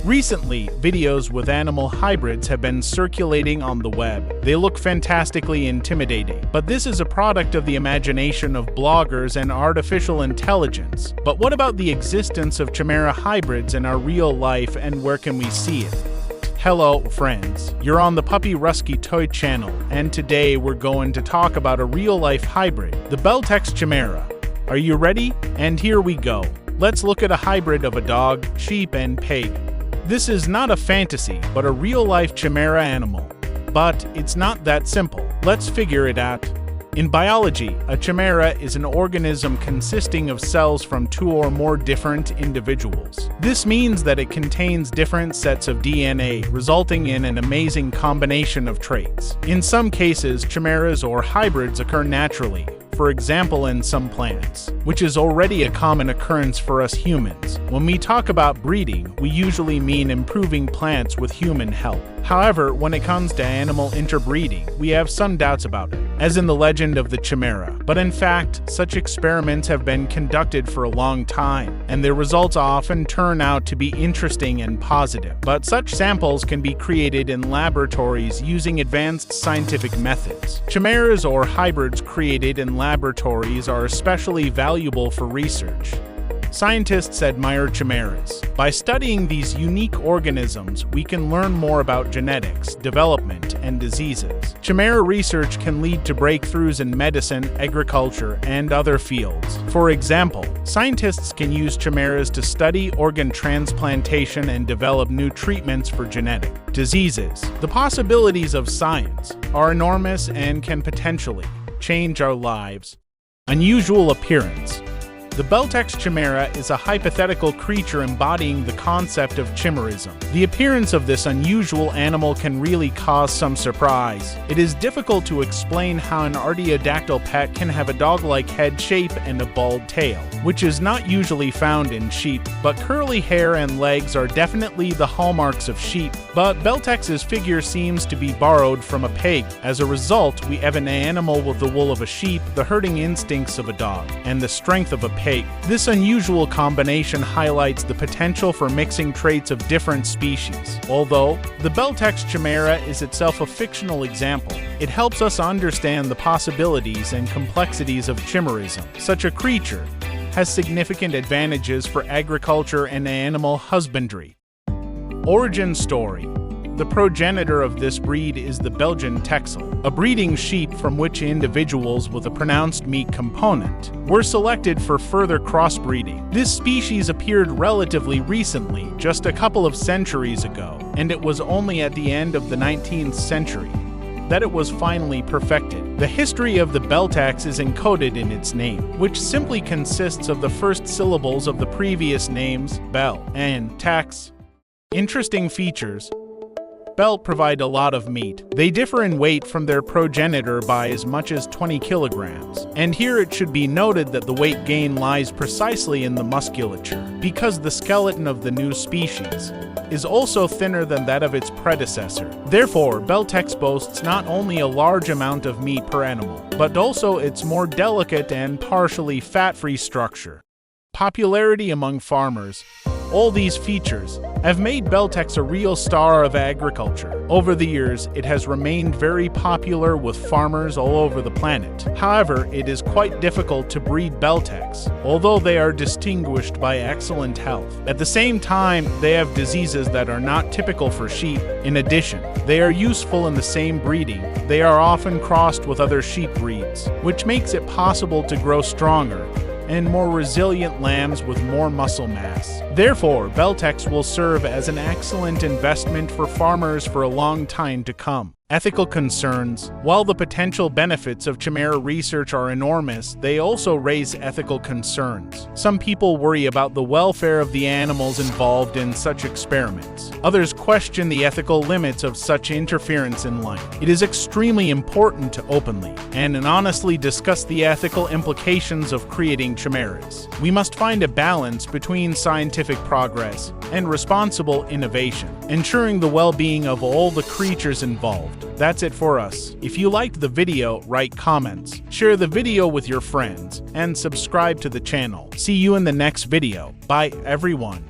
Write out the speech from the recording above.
Recently, videos with animal hybrids have been circulating on the web. They look fantastically intimidating, but this is a product of the imagination of bloggers and artificial intelligence. But what about the existence of Chimera hybrids in our real life, and where can we see it? Hello friends, you're on the Puppy Rusky Toy channel, and today we're going to talk about a real-life hybrid, the Beltex Chimera. Are you ready? And here we go. Let's look at a hybrid of a dog, sheep, and pig. This is not a fantasy, but a real-life Chimera animal. But it's not that simple. Let's figure it out. In biology, a chimera is an organism consisting of cells from two or more different individuals. This means that it contains different sets of DNA, resulting in an amazing combination of traits. In some cases, chimeras or hybrids occur naturally, for example in some plants, which is already a common occurrence for us humans. When we talk about breeding, we usually mean improving plants with human help. However, when it comes to animal interbreeding, we have some doubts about it, as in the legend of the chimera. But in fact, such experiments have been conducted for a long time, and their results often turn out to be interesting and positive. But such samples can be created in laboratories using advanced scientific methods. Chimeras or hybrids created in laboratories are especially valuable for research. Scientists admire chimeras. By studying these unique organisms, we can learn more about genetics, development, and diseases. Chimera research can lead to breakthroughs in medicine, agriculture, and other fields. For example, scientists can use chimeras to study organ transplantation and develop new treatments for genetic diseases. The possibilities of science are enormous and can potentially change our lives. Unusual appearance. The Beltex Chimera is a hypothetical creature embodying the concept of chimerism. The appearance of this unusual animal can really cause some surprise. It is difficult to explain how an artiodactyl pet can have a dog-like head shape and a bald tail, which is not usually found in sheep, but curly hair and legs are definitely the hallmarks of sheep. But Beltex's figure seems to be borrowed from a pig. As a result, we have an animal with the wool of a sheep, the herding instincts of a dog, and the strength of a pig. This unusual combination highlights the potential for mixing traits of different species. Although the Beltex Chimera is itself a fictional example, it helps us understand the possibilities and complexities of chimerism. Such a creature has significant advantages for agriculture and animal husbandry. Origin story. The progenitor of this breed is the Belgian Texel, a breeding sheep from which individuals with a pronounced meat component were selected for further crossbreeding. This species appeared relatively recently, just a couple of centuries ago, and it was only at the end of the 19th century that it was finally perfected. The history of the Beltex is encoded in its name, which simply consists of the first syllables of the previous names, Bel and Tex. Interesting features. Belt provide a lot of meat. They differ in weight from their progenitor by as much as 20 kilograms. And here it should be noted that the weight gain lies precisely in the musculature, because the skeleton of the new species is also thinner than that of its predecessor. Therefore, Beltex boasts not only a large amount of meat per animal, but also its more delicate and partially fat-free structure. Popularity among farmers. All these features have made Beltex a real star of agriculture. Over the years, it has remained very popular with farmers all over the planet. However, it is quite difficult to breed Beltex, although they are distinguished by excellent health. At the same time, they have diseases that are not typical for sheep. In addition, they are useful in the same breeding. They are often crossed with other sheep breeds, which makes it possible to grow stronger and more resilient lambs with more muscle mass. Therefore, Beltex will serve as an excellent investment for farmers for a long time to come. Ethical concerns. While the potential benefits of chimera research are enormous, they also raise ethical concerns. Some people worry about the welfare of the animals involved in such experiments. Others question the ethical limits of such interference in life. It is extremely important to openly and honestly discuss the ethical implications of creating chimeras. We must find a balance between scientific progress and responsible innovation, ensuring the well-being of all the creatures involved. That's it for us. If you liked the video, write comments, share the video with your friends, and subscribe to the channel. See you in the next video. Bye, everyone.